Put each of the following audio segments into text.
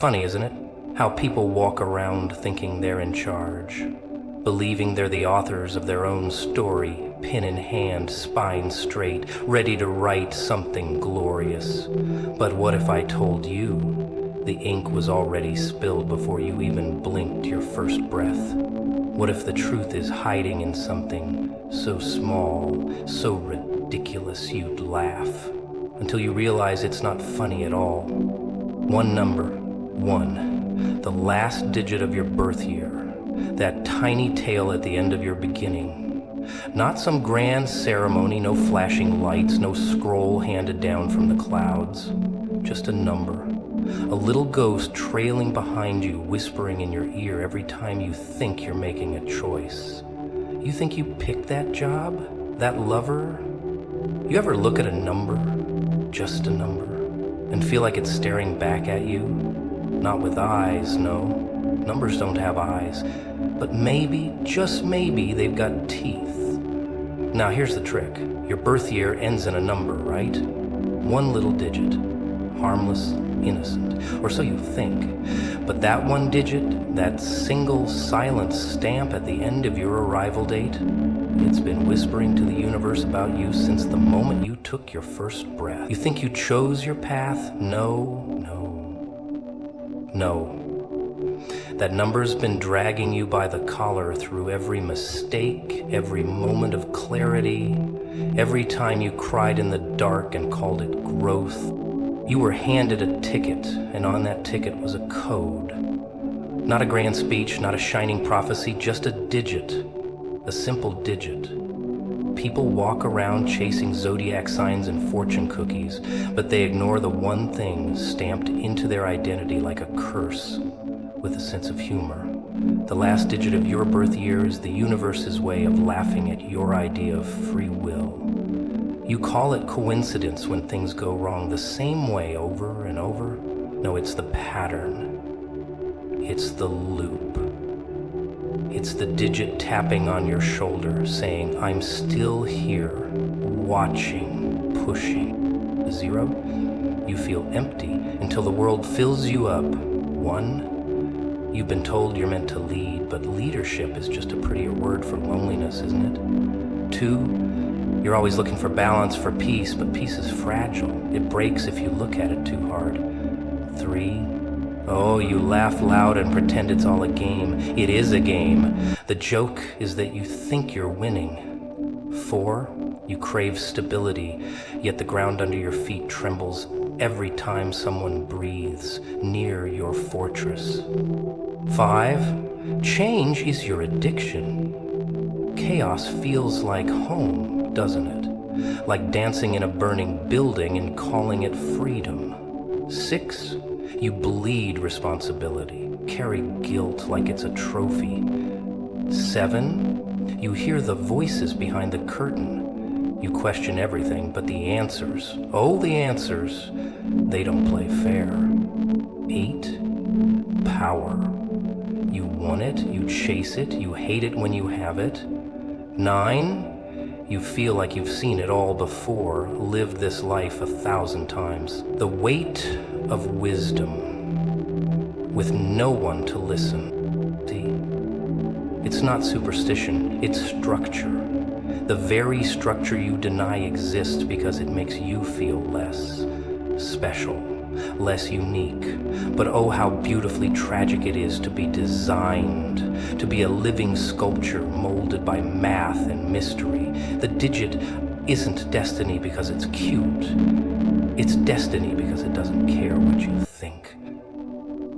Funny, isn't it? How people walk around thinking they're in charge, believing they're the authors of their own story, pen in hand, spine straight, ready to write something glorious. But what if I told you the ink was already spilled before you even blinked your first breath? What if the truth is hiding in something so small, so ridiculous you'd laugh, until you realize it's not funny at all? One number. 1. The last digit of your birth year. That tiny tail at the end of your beginning. Not some grand ceremony, no flashing lights, no scroll handed down from the clouds. Just a number. A little ghost trailing behind you, whispering in your ear every time you think you're making a choice. You think you picked that job? That lover? You ever look at a number, just a number, and feel like it's staring back at you? Not with eyes, no. Numbers don't have eyes. But maybe, just maybe, they've got teeth. Now here's the trick. Your birth year ends in a number, right? One little digit. Harmless, innocent. Or so you think. But that one digit, that single silent stamp at the end of your arrival date, it's been whispering to the universe about you since the moment you took your first breath. You think you chose your path? No. That number's been dragging you by the collar through every mistake, every moment of clarity, every time you cried in the dark and called it growth. You were handed a ticket, and on that ticket was a code. Not a grand speech, not a shining prophecy, just a digit, a simple digit. People walk around chasing zodiac signs and fortune cookies, but they ignore the one thing stamped into their identity like a curse, with a sense of humor. The last digit of your birth year is the universe's way of laughing at your idea of free will. You call it coincidence when things go wrong the same way over and over. No, it's the pattern. It's the loop. It's the digit tapping on your shoulder, saying, I'm still here, watching, pushing. 0, you feel empty until the world fills you up. 1, you've been told you're meant to lead, but leadership is just a prettier word for loneliness, isn't it? 2, you're always looking for balance, for peace, but peace is fragile. It breaks if you look at it too hard. 3, oh, you laugh loud and pretend it's all a game. It is a game. The joke is that you think you're winning. 4, you crave stability, yet the ground under your feet trembles every time someone breathes near your fortress. 5, change is your addiction. Chaos feels like home, doesn't it? Like dancing in a burning building and calling it freedom. 6, you bleed responsibility, carry guilt like it's a trophy. 7, you hear the voices behind the curtain. You question everything, but the answers, they don't play fair. 8, power. You want it, you chase it, you hate it when you have it. 9, you feel like you've seen it all before, lived this life 1,000 times. The weight of wisdom, with no one to listen. See, it's not superstition, it's structure. The very structure you deny exists because it makes you feel less special, less unique. But oh, how beautifully tragic it is to be designed, to be a living sculpture molded by math and mystery. The digit isn't destiny because it's cute. It's destiny because it doesn't care what you think.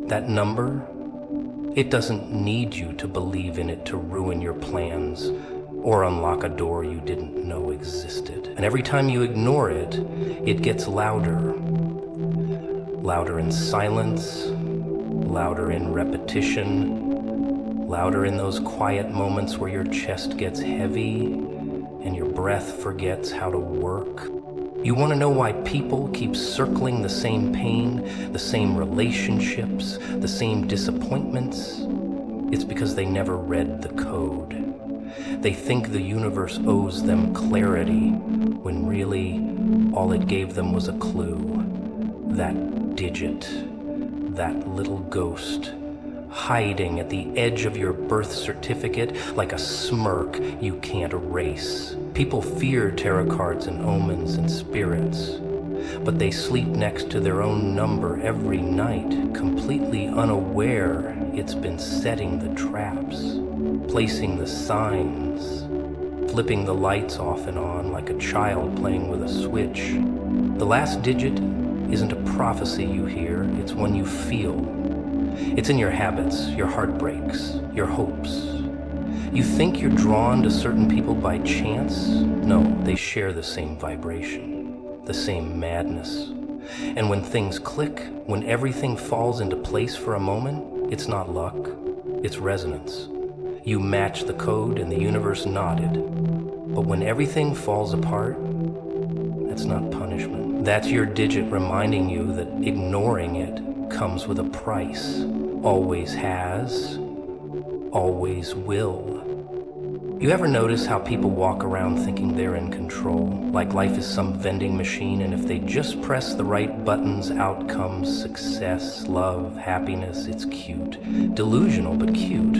That number, it doesn't need you to believe in it to ruin your plans or unlock a door you didn't know existed. And every time you ignore it, it gets louder. Louder in silence, louder in repetition, louder in those quiet moments where your chest gets heavy and your breath forgets how to work. You want to know why people keep circling the same pain, the same relationships, the same disappointments? It's because they never read the code. They think the universe owes them clarity, when really all it gave them was a clue. That digit, that little ghost, hiding at the edge of your birth certificate like a smirk you can't erase. People fear tarot cards and omens and spirits, but they sleep next to their own number every night, completely unaware it's been setting the traps, placing the signs, flipping the lights off and on like a child playing with a switch. The last digit isn't a prophecy you hear, it's one you feel. It's in your habits, your heartbreaks, your hopes. You think you're drawn to certain people by chance? No, they share the same vibration, the same madness. And when things click, when everything falls into place for a moment, it's not luck, it's resonance. You match the code and the universe nodded. But when everything falls apart, that's not punishment. That's your digit reminding you that ignoring it comes with a price. Always has, always will. You ever notice how people walk around thinking they're in control, like life is some vending machine, and if they just press the right buttons, out comes success, love, happiness? It's cute. Delusional, but cute.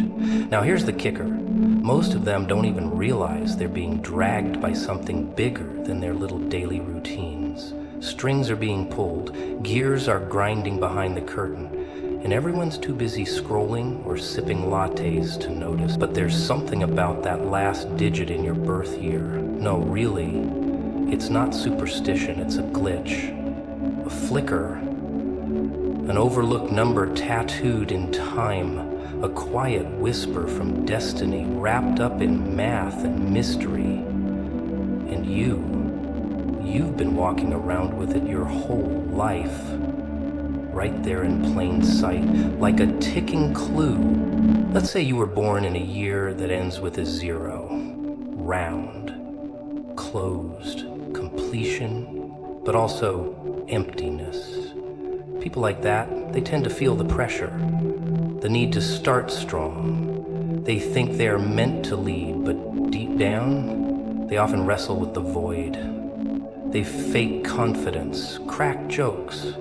Now here's the kicker. Most of them don't even realize they're being dragged by something bigger than their little daily routines. Strings are being pulled, gears are grinding behind the curtain, and everyone's too busy scrolling or sipping lattes to notice. But there's something about that last digit in your birth year. No, really, it's not superstition, it's a glitch, a flicker, an overlooked number tattooed in time, a quiet whisper from destiny wrapped up in math and mystery. And you've been walking around with it your whole life. Right there in plain sight, like a ticking clue. Let's say you were born in a year that ends with a 0. Round, closed, completion, but also emptiness. People like that, they tend to feel the pressure, the need to start strong. They think they're meant to lead, but deep down, they often wrestle with the void. They fake confidence, crack jokes,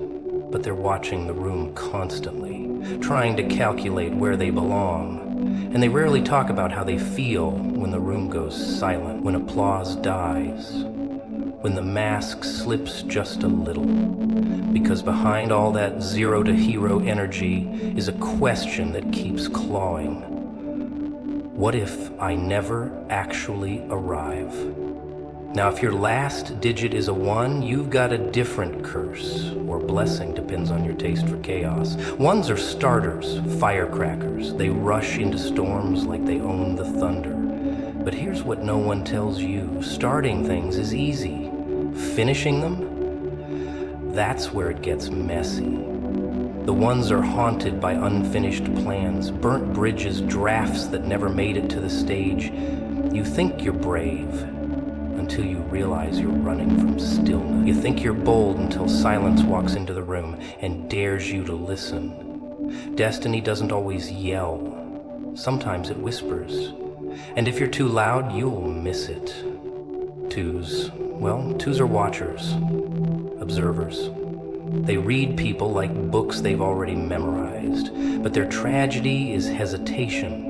but they're watching the room constantly, trying to calculate where they belong. And they rarely talk about how they feel when the room goes silent, when applause dies, when the mask slips just a little. Because behind all that 0 to hero energy is a question that keeps clawing. What if I never actually arrive? Now, if your last digit is a 1, you've got a different curse, or blessing, depends on your taste for chaos. 1s are starters, firecrackers. They rush into storms like they own the thunder. But here's what no one tells you. Starting things is easy. Finishing them? That's where it gets messy. The 1s are haunted by unfinished plans, burnt bridges, drafts that never made it to the stage. You think you're brave, until you realize you're running from stillness. You think you're bold until silence walks into the room and dares you to listen. Destiny doesn't always yell. Sometimes it whispers. And if you're too loud, you'll miss it. 2s, well, 2s are watchers, observers. They read people like books they've already memorized, but their tragedy is hesitation.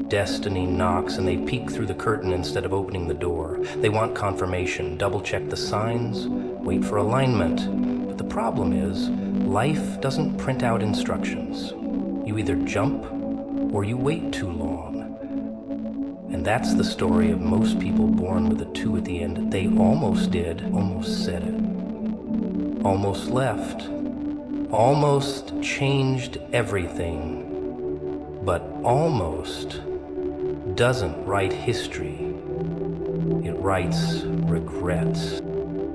Destiny knocks and they peek through the curtain instead of opening the door. They want confirmation, double-check the signs, wait for alignment. But the problem is, life doesn't print out instructions. You either jump or you wait too long. And that's the story of most people born with a 2 at the end. They almost did, almost said it, almost left, almost changed everything, but almost doesn't write history, it writes regrets.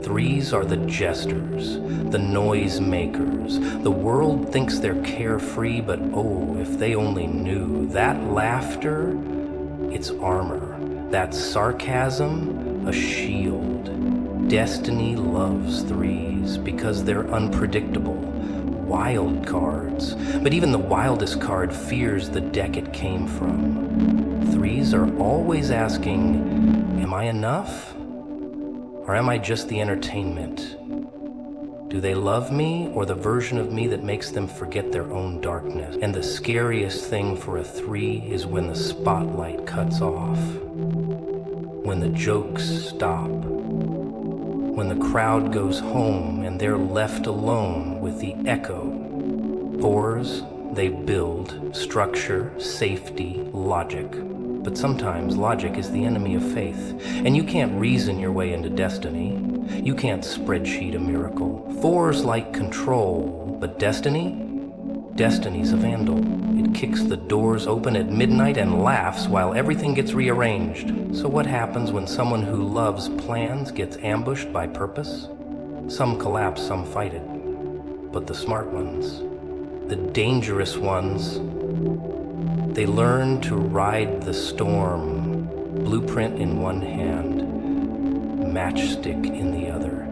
3s are the jesters, the noise makers. The world thinks they're carefree, but oh, if they only knew. That laughter, it's armor. That sarcasm, a shield. Destiny loves 3s because they're unpredictable. Wild cards. But even the wildest card fears the deck it came from. 3s are always asking, am I enough? Or am I just the entertainment? Do they love me or the version of me that makes them forget their own darkness? And the scariest thing for a 3 is when the spotlight cuts off, when the jokes stop, when the crowd goes home and they're left alone with the echo. 4s, they build structure, safety, logic. But sometimes logic is the enemy of faith, and you can't reason your way into destiny. You can't spreadsheet a miracle. 4s like control, but destiny's a vandal. It kicks the doors open at midnight and laughs while everything gets rearranged. So what happens when someone who loves plans gets ambushed by purpose? Some collapse, some fight it. But the smart ones, the dangerous ones, they learn to ride the storm, blueprint in one hand, matchstick in the other.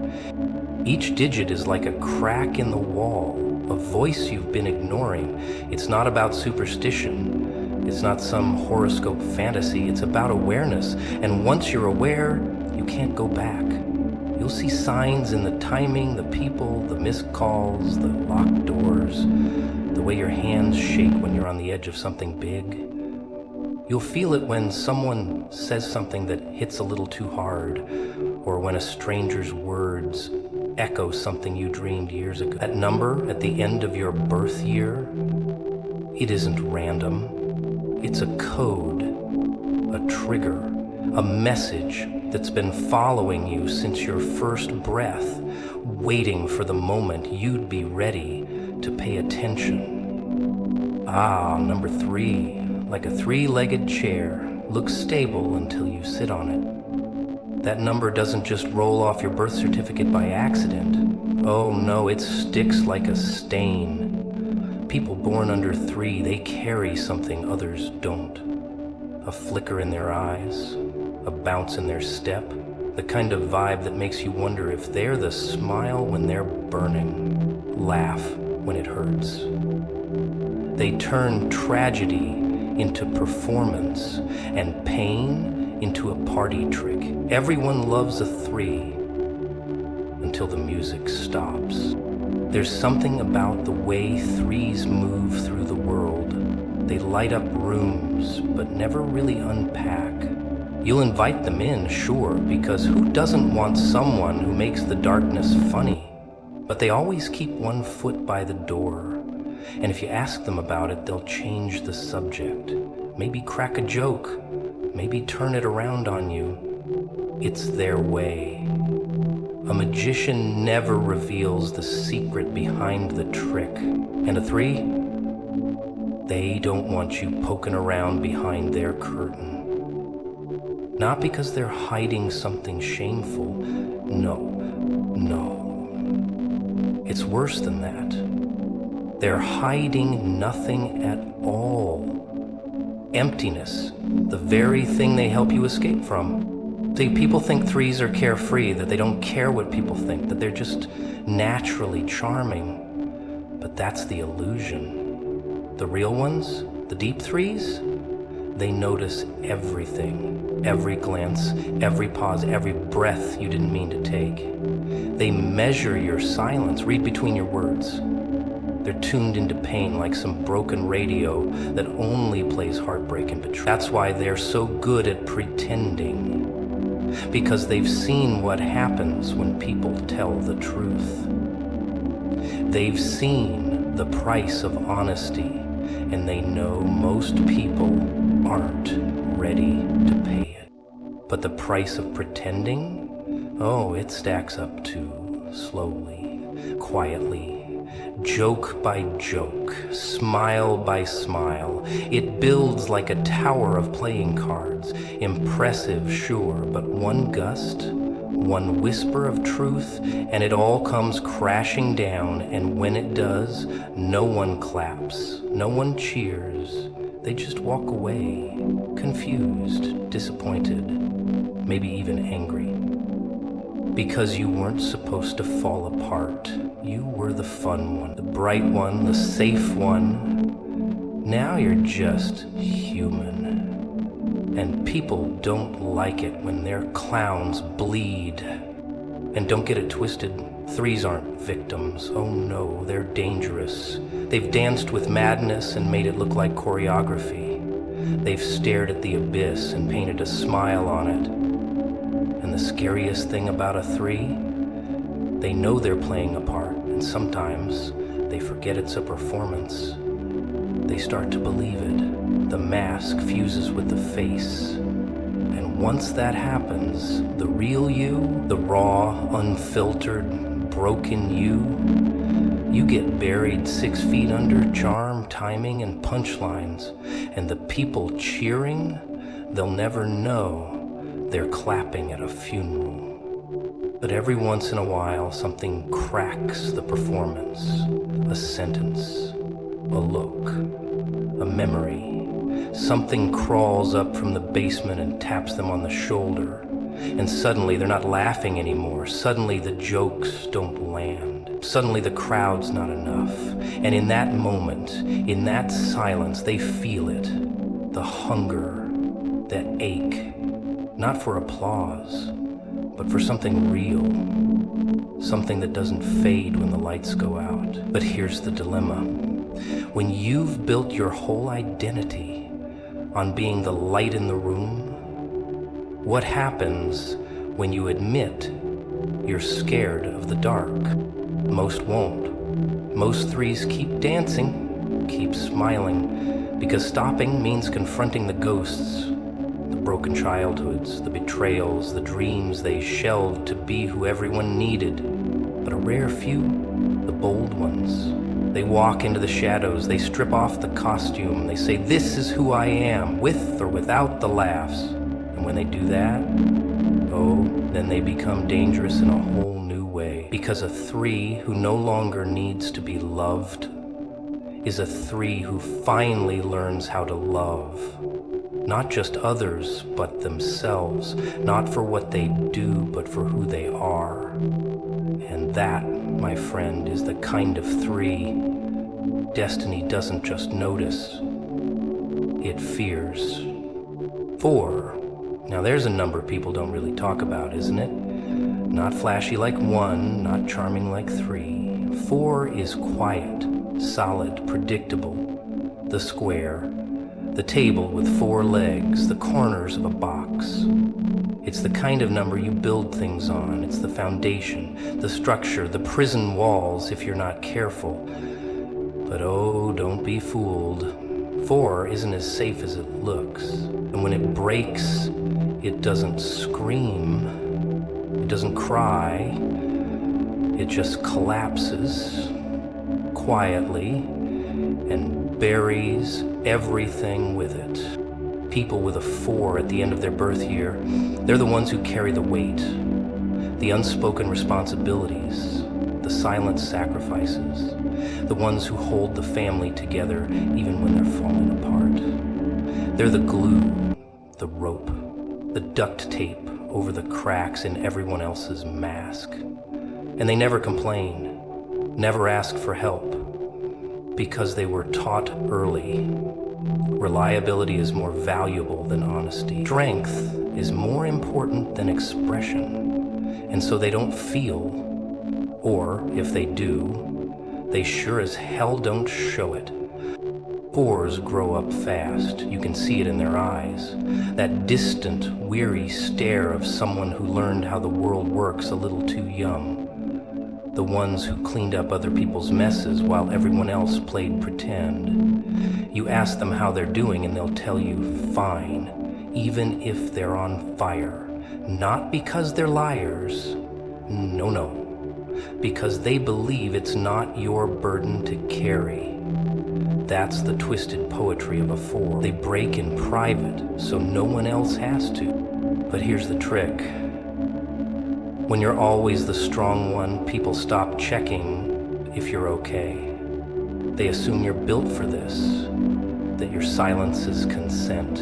Each digit is like a crack in the wall, a voice you've been ignoring. It's not about superstition. It's not some horoscope fantasy. It's about awareness. And once you're aware, you can't go back. You'll see signs in the timing, the people, the missed calls, the locked doors, the way your hands shake when you're on the edge of something big. You'll feel it when someone says something that hits a little too hard, or when a stranger's words echo something you dreamed years ago. That number at the end of your birth year, it isn't random. It's a code, a trigger, a message that's been following you since your first breath, waiting for the moment you'd be ready to pay attention. Number 3, like a 3-legged chair, looks stable until you sit on it. That number doesn't just roll off your birth certificate by accident. Oh no, it sticks like a stain. People born under 3, they carry something others don't. A flicker in their eyes, a bounce in their step, the kind of vibe that makes you wonder if they're the smile when they're burning, laugh when it hurts. They turn tragedy into performance and pain into a party trick. Everyone loves a 3 until the music stops. There's something about the way 3s move through the world. They light up rooms, but never really unpack. You'll invite them in, sure, because who doesn't want someone who makes the darkness funny? But they always keep one foot by the door. And if you ask them about it, they'll change the subject. Maybe crack a joke. Maybe turn it around on you. It's their way. A magician never reveals the secret behind the trick. And a 3? They don't want you poking around behind their curtain. Not because they're hiding something shameful. No. It's worse than that. They're hiding nothing at all. Emptiness, the very thing they help you escape from. See, people think 3s are carefree, that they don't care what people think, that they're just naturally charming. But that's the illusion. The real ones, the deep 3s, they notice everything, every glance, every pause, every breath you didn't mean to take. They measure your silence, read between your words. They're tuned into pain like some broken radio that only plays heartbreak and betrayal. That's why they're so good at pretending, because they've seen what happens when people tell the truth. They've seen the price of honesty, and they know most people aren't ready to pay it. But the price of pretending? Oh, it stacks up too, slowly, quietly, joke by joke, smile by smile. It builds like a tower of playing cards. Impressive, sure, but one gust, one whisper of truth, and it all comes crashing down. And when it does, no one claps, no one cheers. They just walk away, confused, disappointed, maybe even angry. Because you weren't supposed to fall apart. You were the fun one, the bright one, the safe one. Now you're just human. And people don't like it when their clowns bleed. And don't get it twisted, Threes aren't victims. Oh no, they're dangerous. They've danced with madness and made it look like choreography. They've stared at the abyss and painted a smile on it. And the scariest thing about a three? They know they're playing a part, and sometimes they forget it's a performance. They start to believe it. The mask fuses with the face. And once that happens, the real you, the raw, unfiltered, broken you get buried 6 feet under charm, timing, and punchlines. And the people cheering, they'll never know they're clapping at a funeral. But every once in a while, something cracks the performance. A sentence, a look, a memory. Something crawls up from the basement and taps them on the shoulder. And suddenly they're not laughing anymore. Suddenly the jokes don't land. Suddenly the crowd's not enough. And in that moment, in that silence, they feel it. The hunger, that ache. Not for applause, but for something real. Something that doesn't fade when the lights go out. But here's the dilemma. When you've built your whole identity on being the light in the room, what happens when you admit you're scared of the dark? Most won't. Most threes keep dancing, keep smiling, because stopping means confronting the ghosts, the broken childhoods, the betrayals, the dreams they shelved to be who everyone needed. But a rare few, the bold ones, they walk into the shadows, they strip off the costume, they say, "This is who I am," with or without the laughs. And when they do that, oh, then they become dangerous in a whole new way. Because a three who no longer needs to be loved is a three who finally learns how to love. Not just others, but themselves. Not for what they do, but for who they are. And that, my friend, is the kind of three destiny doesn't just notice, it fears. 4. Now there's a number people don't really talk about, isn't it? Not flashy like 1, not charming like 3. 4 is quiet, solid, predictable. The square, the table with 4 legs, the corners of a box. It's the kind of number you build things on. It's the foundation, the structure, the prison walls if you're not careful. But oh, don't be fooled. 4 isn't as safe as it looks. And when it breaks, it doesn't scream, it doesn't cry, it just collapses quietly and buries everything with it. People with a 4 at the end of their birth year, they're the ones who carry the weight, the unspoken responsibilities, the silent sacrifices, the ones who hold the family together even when they're falling apart. They're the glue, the rope, the duct tape over the cracks in everyone else's mask. And they never complain, never ask for help, because they were taught early. Reliability is more valuable than honesty. Strength is more important than expression. And so they don't feel, or if they do, they sure as hell don't show it. 4s grow up fast. You can see it in their eyes. That distant, weary stare of someone who learned how the world works a little too young. The ones who cleaned up other people's messes while everyone else played pretend. You ask them how they're doing and they'll tell you, fine, even if they're on fire. Not because they're liars. No. Because they believe it's not your burden to carry. That's the twisted poetry of a 4. They break in private, so no one else has to. But here's the trick. When you're always the strong one, people stop checking if you're okay. They assume you're built for this, that your silence is consent,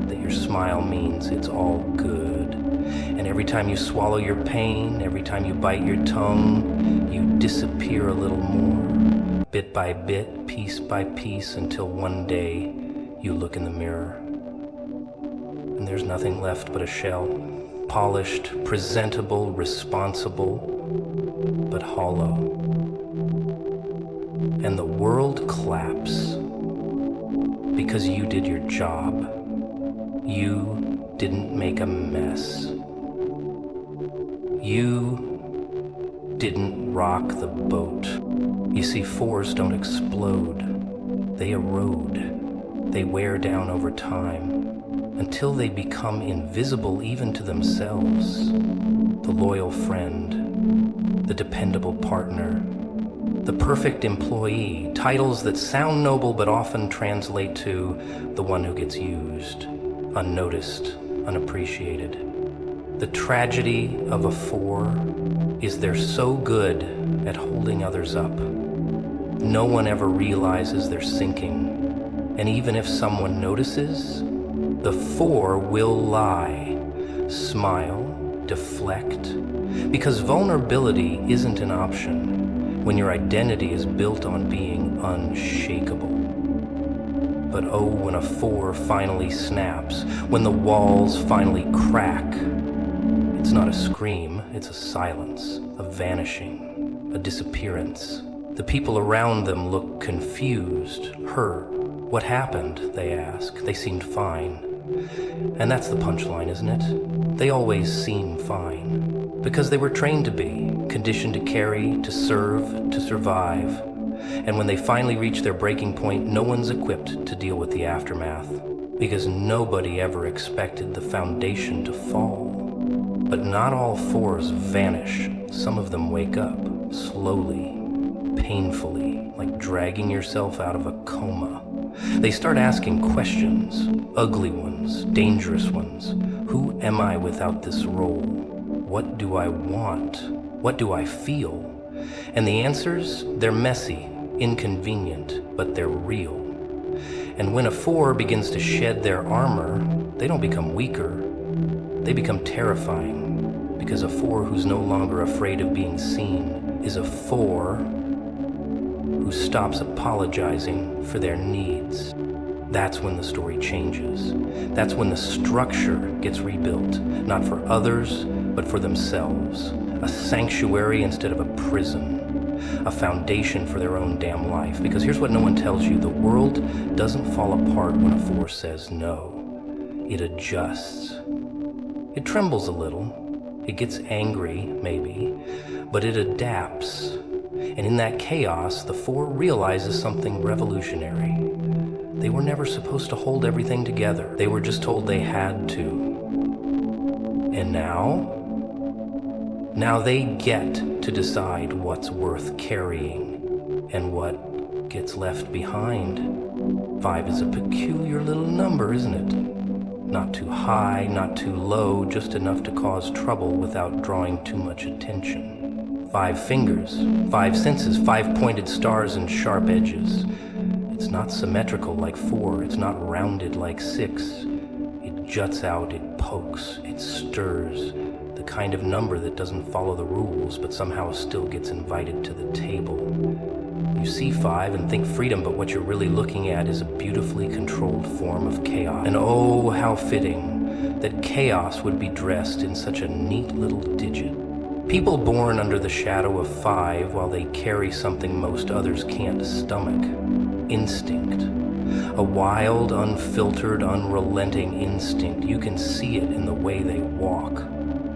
that your smile means it's all good. And every time you swallow your pain, every time you bite your tongue, you disappear a little more, bit by bit, piece by piece, until one day you look in the mirror and there's nothing left but a shell. Polished, presentable, responsible, but hollow. And the world claps because you did your job. You didn't make a mess. You didn't rock the boat. You see, 4s don't explode. They erode. They wear down over time until they become invisible even to themselves. The loyal friend, the dependable partner, the perfect employee, titles that sound noble but often translate to the one who gets used, unnoticed, unappreciated. The tragedy of a 4 is they're so good at holding others up. No one ever realizes they're sinking. And even if someone notices, the 4 will lie, smile, deflect, because vulnerability isn't an option when your identity is built on being unshakable. But oh, when a 4 finally snaps, when the walls finally crack, it's not a scream, it's a silence, a vanishing, a disappearance. The people around them look confused, hurt. What happened, they ask. They seemed fine. And that's the punchline, isn't it? They always seem fine. Because they were trained to be, conditioned to carry, to serve, to survive. And when they finally reach their breaking point, no one's equipped to deal with the aftermath. Because nobody ever expected the foundation to fall. But not all 4s vanish. Some of them wake up, slowly, painfully, like dragging yourself out of a coma. They start asking questions, ugly ones, dangerous ones. Who am I without this role? What do I want? What do I feel? And the answers, they're messy, inconvenient, but they're real. And when a 4 begins to shed their armor, they don't become weaker. They become terrifying, because a 4 who's no longer afraid of being seen is a 4 who stops apologizing for their needs. That's when the story changes. That's when the structure gets rebuilt, not for others, but for themselves. A sanctuary instead of a prison. A foundation for their own damn life. Because here's what no one tells you. The world doesn't fall apart when a 4 says no. It adjusts. It trembles a little. It gets angry, maybe. But it adapts. And in that chaos, the 4 realizes something revolutionary. They were never supposed to hold everything together. They were just told they had to. And now they get to decide what's worth carrying and what gets left behind. 5 is a peculiar little number, isn't it? Not too high, not too low, just enough to cause trouble without drawing too much attention. 5 fingers, 5 senses, 5 pointed stars and sharp edges. It's not symmetrical like 4, it's not rounded like 6. It juts out, it pokes, it stirs. The kind of number that doesn't follow the rules, but somehow still gets invited to the table. You see 5 and think freedom, but what you're really looking at is a beautifully controlled form of chaos. And oh, how fitting that chaos would be dressed in such a neat little digit. People born under the shadow of 5 while they carry something most others can't stomach. Instinct. A wild, unfiltered, unrelenting instinct. You can see it in the way they walk.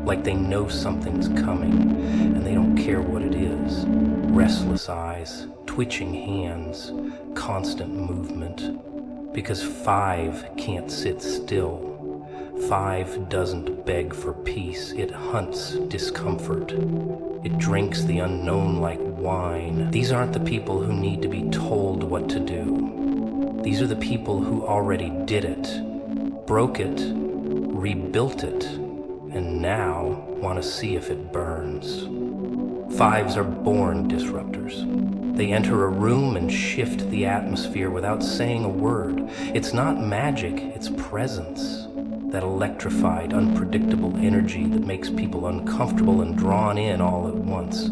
Like they know something's coming, and they don't care what it is. Restless eyes, twitching hands, constant movement. Because 5 can't sit still. 5 doesn't beg for peace, it hunts discomfort. It drinks the unknown like wine. These aren't the people who need to be told what to do. These are the people who already did it, broke it, rebuilt it, and now want to see if it burns. 5s are born disruptors. They enter a room and shift the atmosphere without saying a word. It's not magic, it's presence. That electrified, unpredictable energy that makes people uncomfortable and drawn in all at once.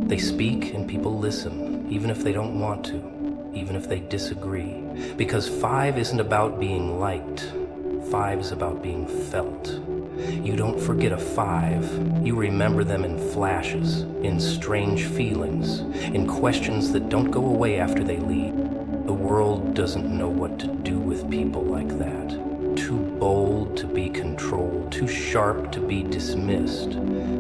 They speak and people listen, even if they don't want to, even if they disagree. Because 5 isn't about being liked. 5 is about being felt. You don't forget a 5. You remember them in flashes, in strange feelings, in questions that don't go away after they leave. The world doesn't know what to do with people like that. Too bold to be controlled, too sharp to be dismissed,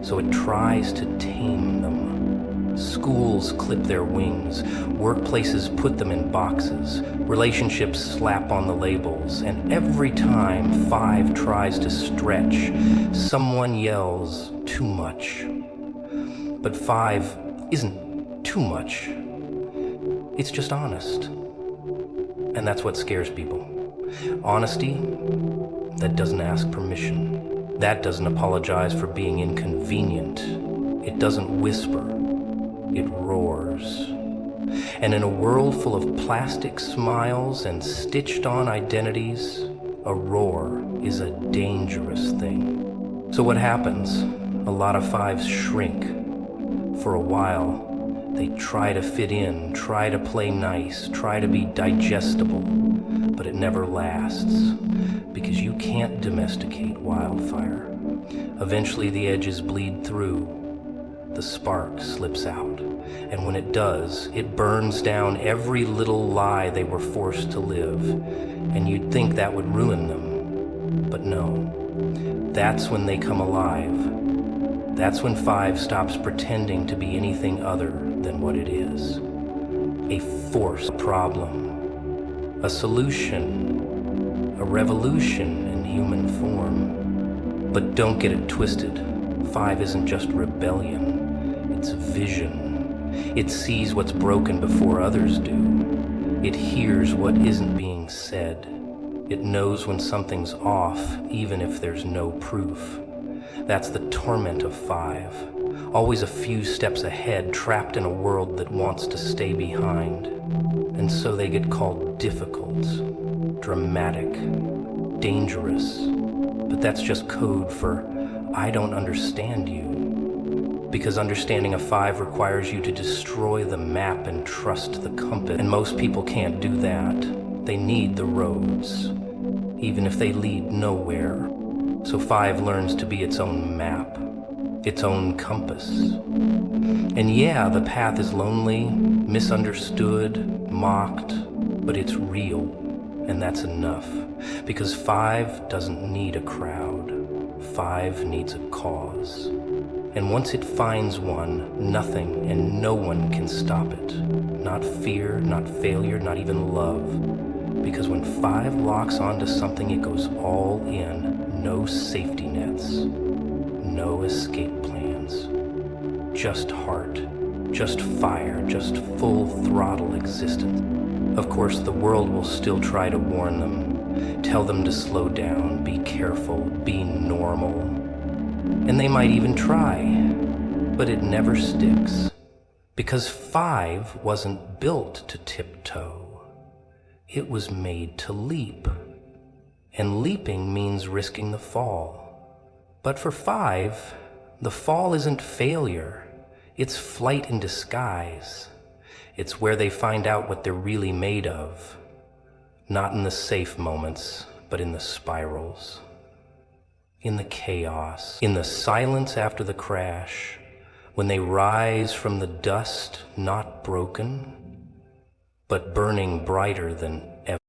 so it tries to tame them. Schools clip their wings, workplaces put them in boxes, relationships slap on the labels, and every time 5 tries to stretch, someone yells, "Too much." But 5 isn't too much. It's just honest. And that's what scares people. Honesty that doesn't ask permission. That doesn't apologize for being inconvenient. It doesn't whisper. It roars. And in a world full of plastic smiles and stitched-on identities, a roar is a dangerous thing. So what happens? A lot of 5s shrink. For a while, they try to fit in, try to play nice, try to be digestible, but it never lasts, because you can't domesticate wildfire. Eventually the edges bleed through, the spark slips out, and when it does, it burns down every little lie they were forced to live, and you'd think that would ruin them, but no. That's when they come alive. That's when 5 stops pretending to be anything other than what it is. A force, a problem, a solution, a revolution in human form. But don't get it twisted. 5 isn't just rebellion, it's vision. It sees what's broken before others do. It hears what isn't being said. It knows when something's off, even if there's no proof. That's the torment of 5. Always a few steps ahead, trapped in a world that wants to stay behind. And so they get called difficult, dramatic, dangerous. But that's just code for, I don't understand you. Because understanding a 5 requires you to destroy the map and trust the compass. And most people can't do that. They need the roads, even if they lead nowhere. So 5 learns to be its own map, its own compass. And yeah, the path is lonely, misunderstood, mocked, but it's real, and that's enough. Because 5 doesn't need a crowd. 5 needs a cause. And once it finds one, nothing and no one can stop it. Not fear, not failure, not even love. Because when 5 locks onto something, it goes all in. No safety nets, no escape plans, just heart, just fire, just full throttle existence. Of course, the world will still try to warn them, tell them to slow down, be careful, be normal. And they might even try, but it never sticks. Because 5 wasn't built to tiptoe. It was made to leap. And leaping means risking the fall. But for 5, the fall isn't failure. It's flight in disguise. It's where they find out what they're really made of. Not in the safe moments, but in the spirals. In the chaos. In the silence after the crash. When they rise from the dust, not broken, but burning brighter than